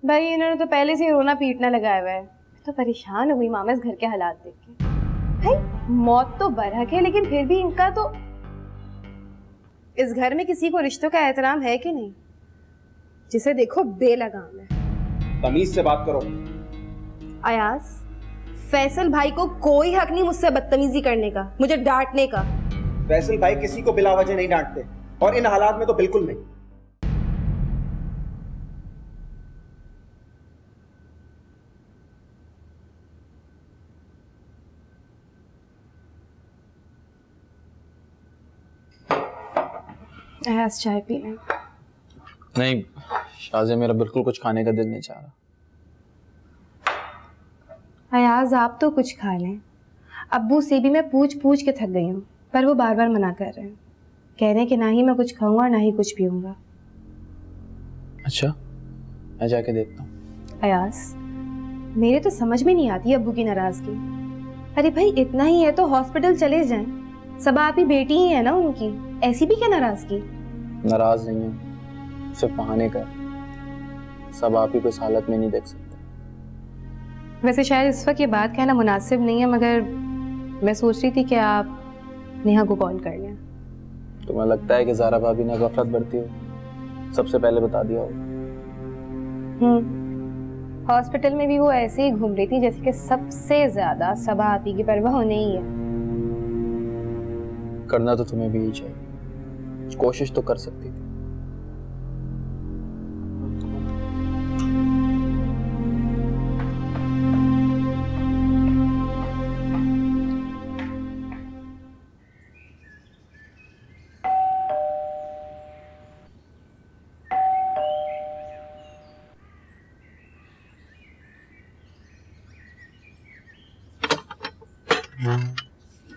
भाई इन्होंने तो पहले से ही रोना पीटना लगाया हुआ है। मैं तो परेशान हो गई मामा इस घर के हालात देख के। भाई मौत तो बरहक है, लेकिन फिर भी इनका तो इस घर में किसी को रिश्तों का एहतराम है कि नहीं? जिसे देखो बेलगाम है। तमीज से बात करो। अयाज, फैसल भाई को कोई हक नहीं मुझसे बदतमीजी करने का, मुझे डांटने का। फैसल भाई किसी को बिला वजह नहीं डांटते, और इन हालात में तो बिल्कुल नहीं। अयाज चाय पी लें। नहीं शाज़िया, मेरा बिल्कुल कुछ खाने का दिल नहीं चाह रहा। अयाज आप तो कुछ खा लें। अब्बू से भी मैं पूछ पूछ के थक गई हूँ, पर वो बार बार मना कर रहे हैं। कह रहे हैं कि ना ही मैं कुछ खाऊंगा ना ही कुछ पीऊंगा। अच्छा, मैं जाके देखता हूँ। अयाज, मेरे तो समझ में नहीं आती अब्बू की नाराजगी। अरे भाई इतना ही है तो हॉस्पिटल चले जाएं। सब आप ही बेटी ही है ना उनकी, ऐसी भी क्या नाराजगी? नाराज नहीं हूँ, सिर्फ बहाने कर। सब आप ही को इस हालत में नहीं देख सकते। वैसे शायद इस वक्त ये बात कहना मुनासिब नहीं है, मगर मैं सोच रही थी कि आप नेहा को कॉल कर लें। तुम्हें लगता है कि ज़ारा भाभी ने गफलत बरती हो? सबसे पहले बता दिया हो। हॉस्पिटल में भी वो ऐसे ही घूम रही थी जैसे कि सबसे ज्यादा सबा आप ही की परवाह होने ही है। करना तो तुम्हें भी ही चाहिए, कोशिश तो कर सकती थी।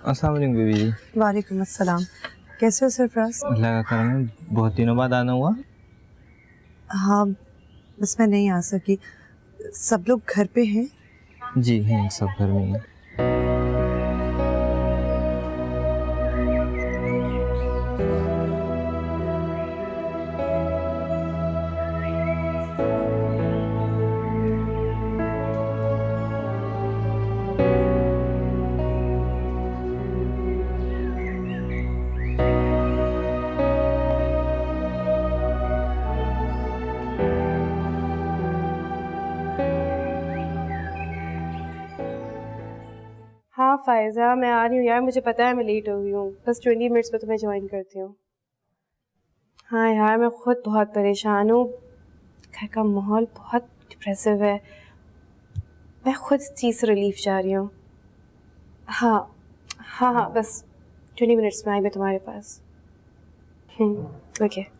अस्सलाम वालेकुम बीबी जी। वालेकुम अस्सलाम। कैसे हो सरफराज? अल्लाह का करम है, बहुत दिनों बाद आना हुआ। हाँ बस मैं नहीं आ सकी। सब लोग घर पे हैं? जी हैं, सब घर में हैं। हाँ फायजा, मैं आ रही हूँ यार, मुझे पता है मैं लेट हो गई हूँ। बस 20 मिनट्स में तुम्हें ज्वाइन करती हूँ। हाँ यार, मैं खुद बहुत परेशान हूँ। घर का माहौल बहुत डिप्रेसिव है। मैं खुद इस चीज़ से रिलीफ चाह रही हूँ। हाँ हाँ हाँ, बस 20 मिनट्स में आई मैं तुम्हारे पास। ओके।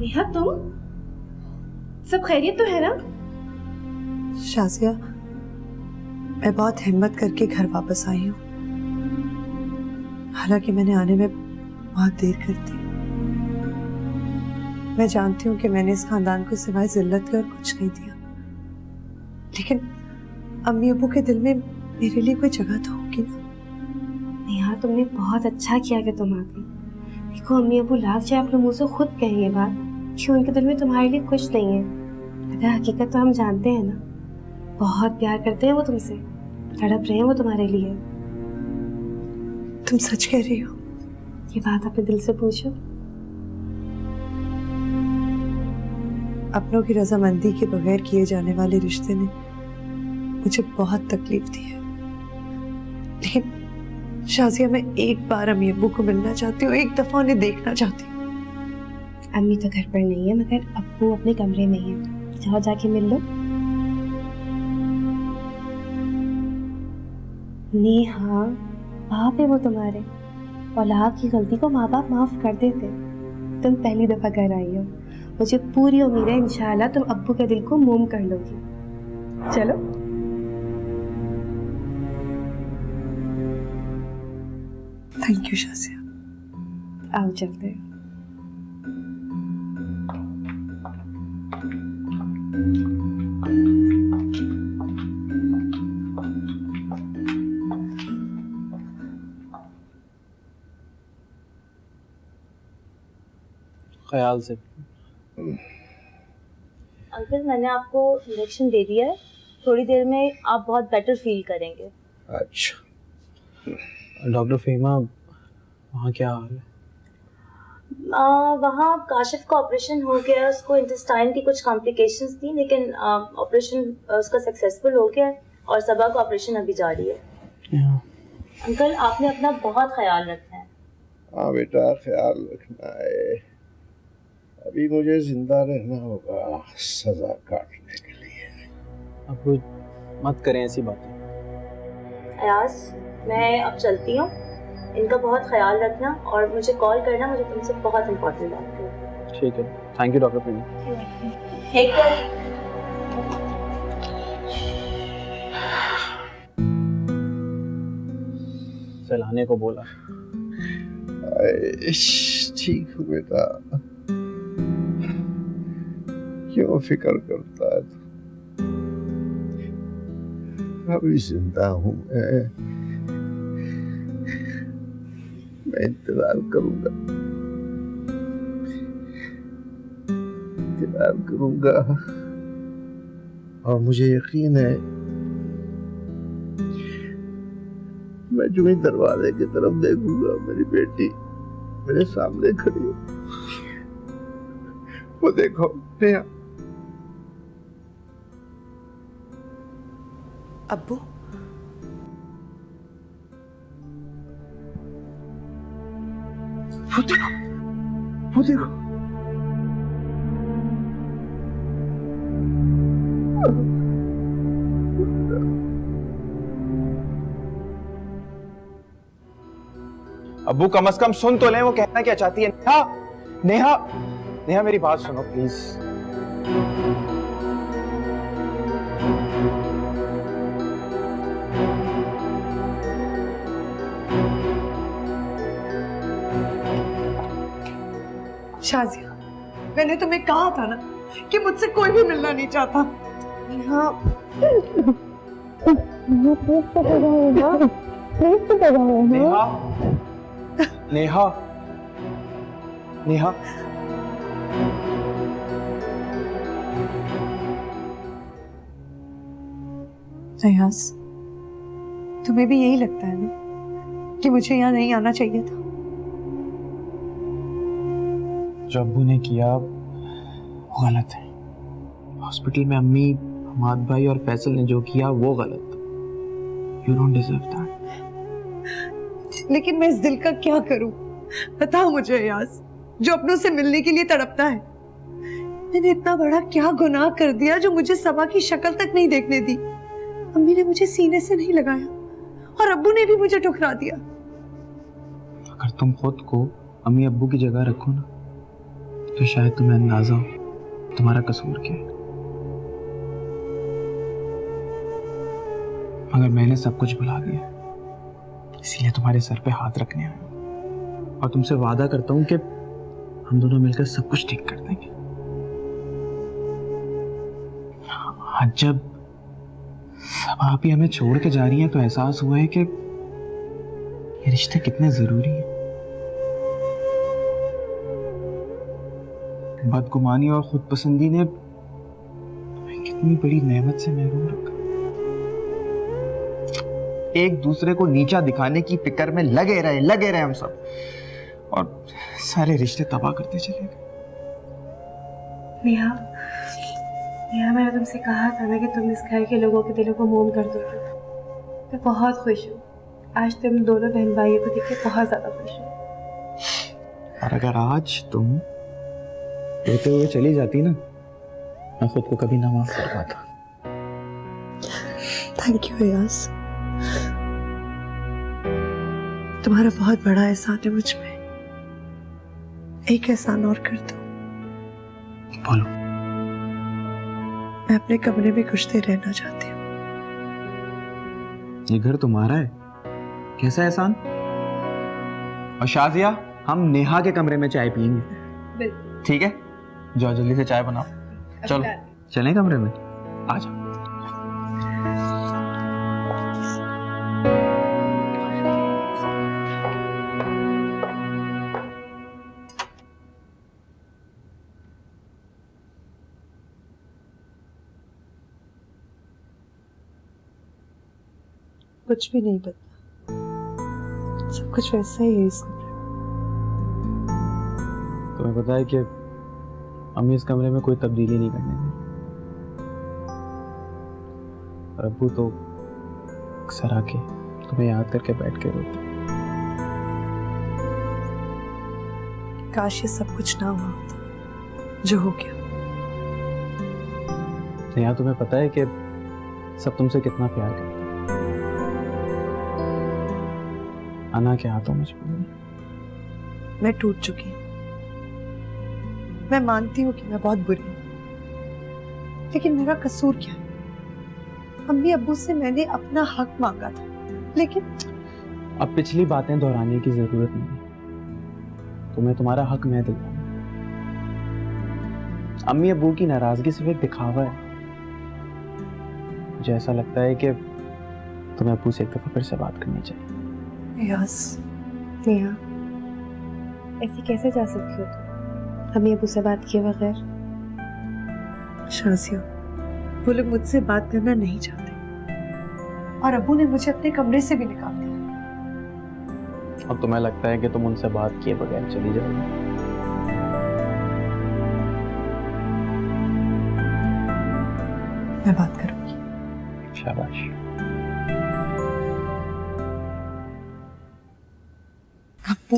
नेहा, तुम सब खैरियत तो है ना? शाज़िया, मैं बहुत हिम्मत करके घर वापस आई हूँ। हालांकि मैंने आने में बहुत देर कर दी। मैं जानती हूँ कि मैंने इस खानदान को सिवाय जिल्लत के और कुछ नहीं दिया, लेकिन अम्मी अब्बू के दिल में मेरे लिए कोई जगह तो होगी ना। नेहा, तुमने बहुत अच्छा किया कि तुम आ गई। देखो अम्मी अबू लाख चाहे अपने मुंह से खुद कहें ये बात कि उनके दिल में तुम्हारे लिए कुछ नहीं है, अगर हकीकत तो हम जानते हैं ना। बहुत प्यार करते हैं वो तुमसे, तड़प रहे हैं वो तुम्हारे लिए। तुम सच कह रही हो? ये बात अपने दिल से पूछो। अपनों की रजामंदी के बगैर किए जाने वाले रिश्ते ने मुझे बहुत तकलीफ दी है, लेकिन शाज़िया मैं एक बार अम्मी अब्बू को मिलना चाहती हूँ, एक दफा उन्हें देखना चाहती हूँ। अम्मी तो घर पर नहीं है, मगर अब्बू अपने कमरे में है। जाओ जाके मिल लो। नेहा, बाप है वो तुम्हारे। औलाद की गलती को माँ बाप माफ कर देते, तुम पहली दफा घर आई हो, मुझे पूरी उम्मीद है इंशाल्लाह तुम अब्बू के दिल को मोम कर लोगी। चलो। Thank you Shazia. आओ चलते हैं। ख्याल से। अंकल मैंने आपको इंजेक्शन दे दिया है, थोड़ी देर में आप बहुत बेटर फील करेंगे। अच्छा, डॉक्टर फ़हीमा, वहाँ क्या हाल है? वहाँ काशिफ का ऑपरेशन हो गया, उसको इंटेस्टाइन की कुछ कॉम्प्लिकेशंस थी, लेकिन ऑपरेशन उसका सक्सेसफुल हो गया है और सबा का ऑपरेशन अभी जारी है। अंकल आपने अपना बहुत ख्याल रखना है। हाँ बेटा, ख्याल रखना है। अभी मुझे जिंदा रहना होगा सजा काटने के लिए। अब मत करें ऐसी बातें। अयाज, मैं अब चलती हूँ, इनका बहुत ख्याल रखना और मुझे कॉल करना, मुझे तुमसे बहुत इम्पोर्टेंट बात करनी है। ठीक है, thank you doctor Fahima. Take care. चलाने को बोला। ठीक हूँ बेटा, क्यों फिक्र करता है तू? अभी जिंदा हूँ मैं इंतजार करूंगा और मुझे यकीन है मैं जो ही दरवाजे की तरफ देखूंगा मेरी बेटी मेरे सामने खड़ी हो। वो देखो नेहा। अब्बू, वो देखो अब्बू कम से कम सुन तो लें, वो कहना क्या चाहती है। नेहा, नेहा, नेहा मेरी बात सुनो प्लीज। शाजिया, मैंने तुम्हें कहा था ना कि मुझसे कोई भी मिलना नहीं चाहता। नेहा, नेहा, नेहा, अयाज, तुम्हें भी यही लगता है ना कि मुझे यहाँ नहीं आना चाहिए था? जो अब्बू ने किया वो गलत है। हॉस्पिटल में अम्मी, हमाद भाई और फैसल ने जो किया वो गलत। You don't deserve that. लेकिन मैं इस दिल का क्या करूं? बता मुझे अयाज, जो अपनों से मिलने के लिए तड़पता है। मैंने इतना बड़ा क्या गुनाह कर दिया जो मुझे सबा की शक्ल तक नहीं देखने दी? अम्मी ने मुझे सीने से नहीं लगाया और अब्बू ने भी मुझे ठुकरा दिया। अगर तुम खुद को अम्मी अब्बू की जगह रखो ना, तो शायद तुम्हें अंदाजा हो तुम्हारा कसूर क्या है। मगर मैंने सब कुछ भुला दिया, इसीलिए तुम्हारे सर पे हाथ रखने आया और तुमसे वादा करता हूं कि हम दोनों मिलकर सब कुछ ठीक कर देंगे। आज जब सब आप ही हमें छोड़ के जा रही हैं तो एहसास हुआ है कि ये रिश्ते कितने जरूरी हैं। बदगुमानी और खुद पसंदी ने कितनी बड़ी नेमत से महरूम रखा। एक दूसरे को नीचा दिखाने की फिक्र में लगे रहे हम सब, और सारे रिश्ते तबाह करते चले गए। नेहा, मैंने तुमसे कहा था ना कि तुम इस घर के लोगों के दिलों को मोम कर दोगे। मैं बहुत खुश हूँ, आज तुम दोनों बहन भाइयों को देख के बहुत ज्यादा खुश हूँ। और अगर आज तुम रोते हुए चली जाती ना, मैं खुद को कभी ना माफ कर पाता। थैंक यू अयाज, तुम्हारा बहुत बड़ा एहसान है मुझ में। एक एहसान और कर दो। बोलो। मैं अपने कमरे में कुछ देर रहना चाहती हूँ। ये घर तुम्हारा है, कैसा एहसान? और शाजिया, हम नेहा के कमरे में चाय पियेंगे, ठीक है? जाओ जल्दी से चाय बनाओ। चलो चलें कमरे में, आ जाओ। कुछ भी नहीं बदला, सब कुछ वैसा ही है इस कमरे में। तुम्हें पता है कि अम्मी इस कमरे में कोई तब्दीली नहीं करने देंगे, और अब्बू तो अक्सर आके तुम्हें याद करके बैठ के रोते। काश ये सब कुछ ना हुआ होता जो हो गया। नेहा, तुम्हें पता है कि सब तुमसे कितना प्यार करते हैं। अना के हाथों में छोड़। मैं टूट चुकी हूँ। मैं मानती हूँ कि मैं बहुत बुरी हूँ, लेकिन मेरा कसूर क्या है? अम्मी अब्बू से मैंने अपना हक मांगा था, लेकिन अब पिछली बातें दोहराने की जरूरत नहीं, तुम्हें तुम्हारा हक मैं दिलवाऊंगा। अम्मी अब्बू की नाराजगी सिर्फ एक दिखावा है। मुझे ऐसा लगता है कि तुम्हें अब्बू से एक दफा फिर से बात करनी चाहिए। यस। नेहा, ऐसे कैसे जा सकती हो तुम अम्मी अब्बू से बात किए बगैर? शाजिया, वो लोग मुझसे बात करना नहीं चाहते, और अब्बू ने मुझे अपने कमरे से भी निकाल दिया। अब तुम्हें लगता है कि तुम उनसे बात किए बगैर चली जाओगी? मैं बात करूंगी। शाबाश। अब्बू,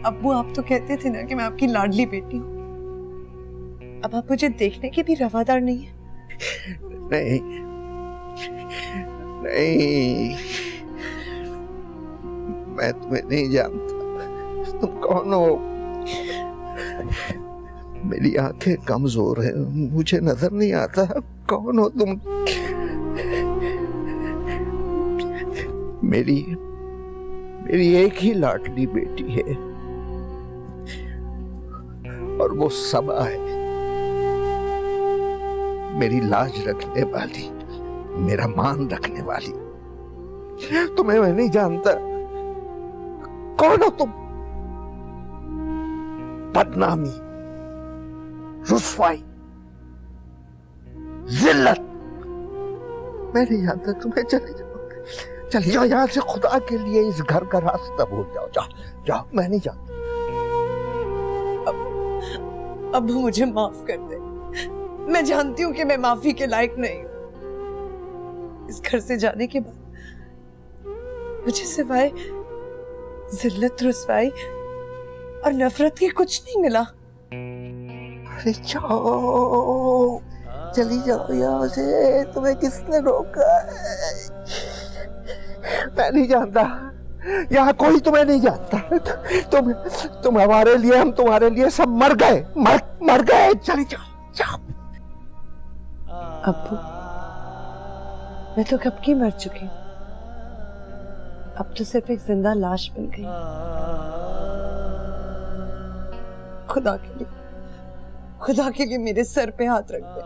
अब्बू आप तो कहते थे ना कि मैं आपकी लाडली बेटी हूँ। अब आप मुझे देखने के भी रवादार नहीं है। नहीं नहीं, मैं तुम्हें नहीं जानता, तुम कौन हो? मेरी आंखें कमजोर है, मुझे नजर नहीं आता कौन हो तुम। मेरी एक ही लाडली बेटी है, और वो सबा है, मेरी लाज रखने वाली, मेरा मान रखने वाली। तुम्हें मैं नहीं जानता, कौन हो तुम? बदनामी, रुस्वाई, जिल्लत, मैं नहीं जानता तुम्हें। चले जाओ यहां से, खुदा के लिए इस घर का रास्ता भूल जाओ। जाओ जाओ, मैं नहीं जानता। अब मुझे माफ कर दे। मैं जानती हूँ कि मैं माफी के लायक नहीं हूँ। इस घर से जाने के बाद मुझे सिवाय जिल्लत, रुसवाई और नफरत के कुछ नहीं मिला। अरे जाओ, चली जाओ यहाँ से, तुम्हें किसने रोका है? मैं नहीं जानता, यहाँ कोई तुम्हें नहीं जानता। तुम हमारे लिए, हम तुम्हारे लिए सब मर गए, मर गए। चली जाओ, जाओ। अब्बू, मैं तो कब की मर चुकी हूँ। अब तो सिर्फ एक जिंदा लाश बन गई। खुदा के लिए मेरे सर पे हाथ रख दे।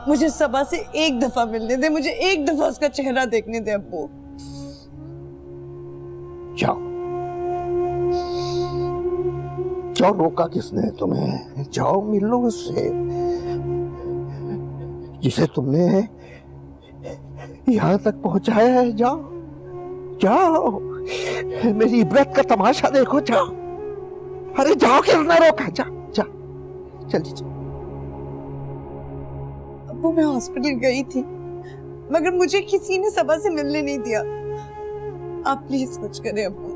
मुझे सबा से एक दफा मिलने दे, मुझे एक दफा उसका चेहरा देखने दे। अब्बू, जाओ जाओ, रोका किसने तुम्हें? जाओ, मिलो उससे जिसे तुमने यहां तक पहुंचाया है। जाओ जाओ, मेरी इबरत का तमाशा देखो। जाओ, अरे जाओ, किसने रोका? जाओ जाओ, चली जाओ। अब्बू, मैं हॉस्पिटल गई थी, मगर मुझे किसी ने सबा से मिलने नहीं दिया। आप प्लीज कुछ करें अब्बू,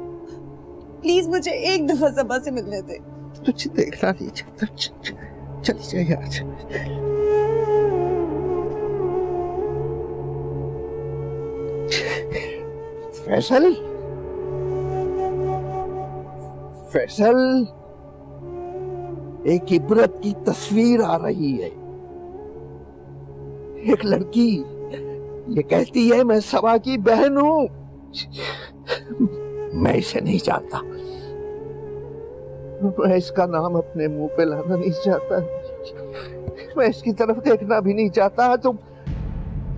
प्लीज मुझे एक दफा सबा से मिलने दे। तुझे देखना नहीं चाहता, चली जाए यहाँ से। फैसल, एक इबरत की तस्वीर आ रही है। एक लड़की ये कहती है मैं सबा की बहन हूं। मैं इसे नहीं जानता, मैं इसका नाम अपने मुंह पे लाना नहीं चाहता, मैं इसकी तरफ देखना भी नहीं चाहता।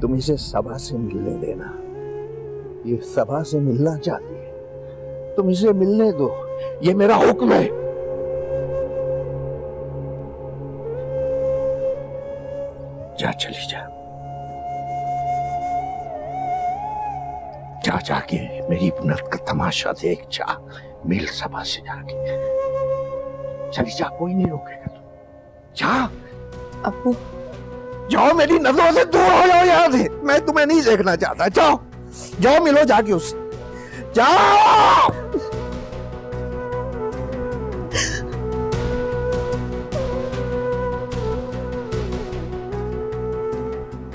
तुम इसे सबा से मिलने देना। ये सबा से मिलना चाहती है, तुम इसे मिलने दो, ये मेरा हुक्म है। जा, चली जा, जा जाके मेरी इब्नत का तमाशा देख, जा मिल सबा से जाके। चली जा, कोई नहीं रोकेगा तू, जा। अब्बू, जाओ, मेरी नजरों से दूर हो जाओ यहाँ से, मैं तुम्हें नहीं देखना चाहता। जाओ जाओ, मिलो जाके उससे, जाओ।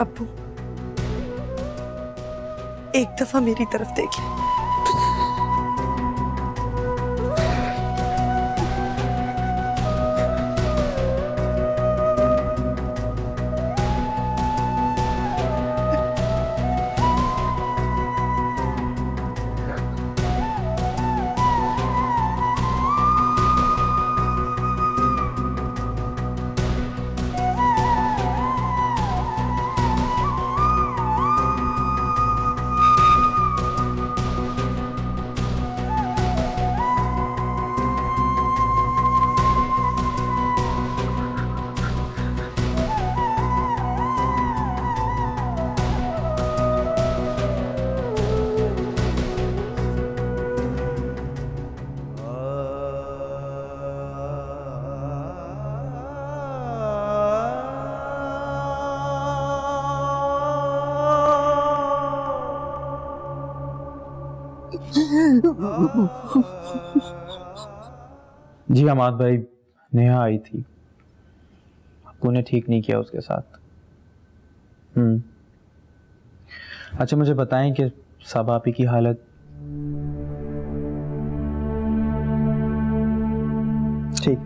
अब्बू, एक दफा मेरी तरफ देखिए। जी हमाद भाई, नेहा आई थी, आपको ने ठीक नहीं किया उसके साथ। अच्छा मुझे बताएं कि सब आपी की हालत। ठीक,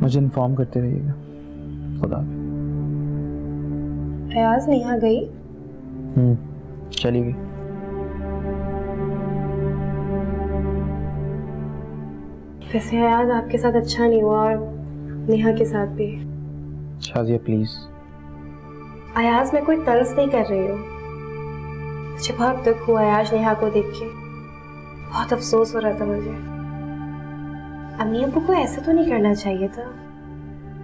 मुझे इन्फॉर्म करते रहिएगा। खुदा हाफिज़। अयाज नेहा गई? चली गई। वैसे अयाज आपके साथ अच्छा नहीं हुआ और नेहा के साथ भी। शाजिया प्लीज। अयाज मैं कोई तर्ज नहीं कर रही हूँ, मुझे बहुत दुख हुआ अयाज नेहा को देख के, बहुत अफसोस हो रहा था मुझे। अम्मी अब्बू को ऐसे तो नहीं करना चाहिए था,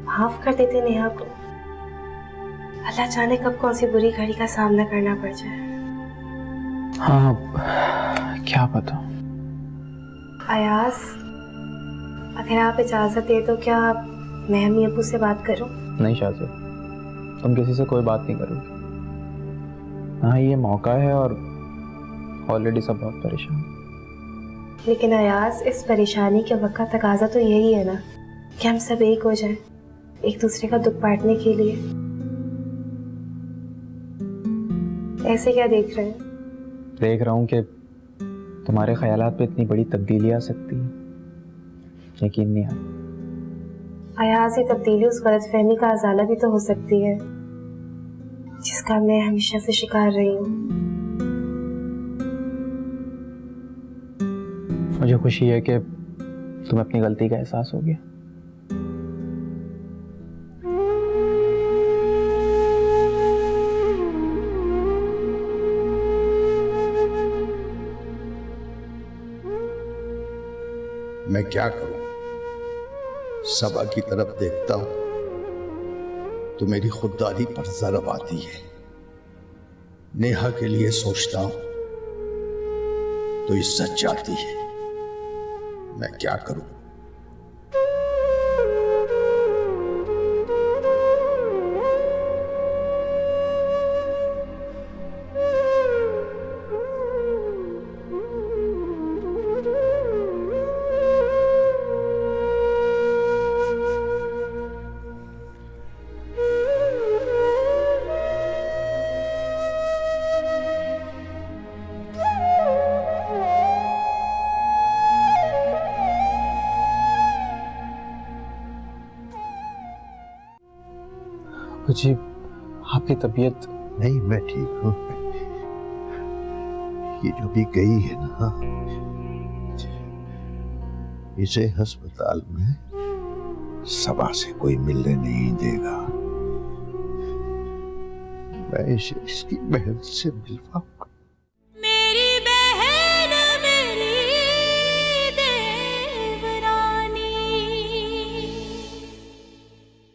माफ कर देते नेहा को। अल्लाह जाने कब कौन सी बुरी घड़ी का सामना करना पड़ जाए। हाँ क्या पता। अयाज, अगर आप इजाजत दे तो क्या मैं अम्मी अब्बू से बात करूं? नहीं शाजिया, तुम किसी से कोई बात नहीं करोगे। हाँ ये मौका है और ऑलरेडी सब बहुत परेशान। लेकिन अयाज, इस परेशानी के वक्त तकाजा तो यही है ना कि हम सब एक हो जाएं, एक दूसरे का दुख बांटने के लिए। ऐसे क्या देख रहे हैं? देख रहा हूँ कि तुम्हारे ख्यालात पे इतनी बड़ी तब्दीली आ सकती है, यकीन नहीं आता। अयाज, ये तब्दीली उस गलतफहमी का अजाला भी तो हो सकती है जिसका मैं हमेशा से शिकार रही हूँ। मुझे खुशी है कि तुम्हें अपनी गलती का एहसास हो गया। मैं क्या करूं, सबा की तरफ देखता हूं तो मेरी खुददारी पर ज़रब आती है। नेहा के लिए सोचता हूं तो इज्जत जाती है। मैं क्या करूं? जी आपकी तबीयत? नहीं, मैं ठीक हूँ। ये जो भी गई है ना, इसे अस्पताल में सबा से कोई मिलने नहीं देगा। मैं इसे इसकी बहन से मिलवाऊं।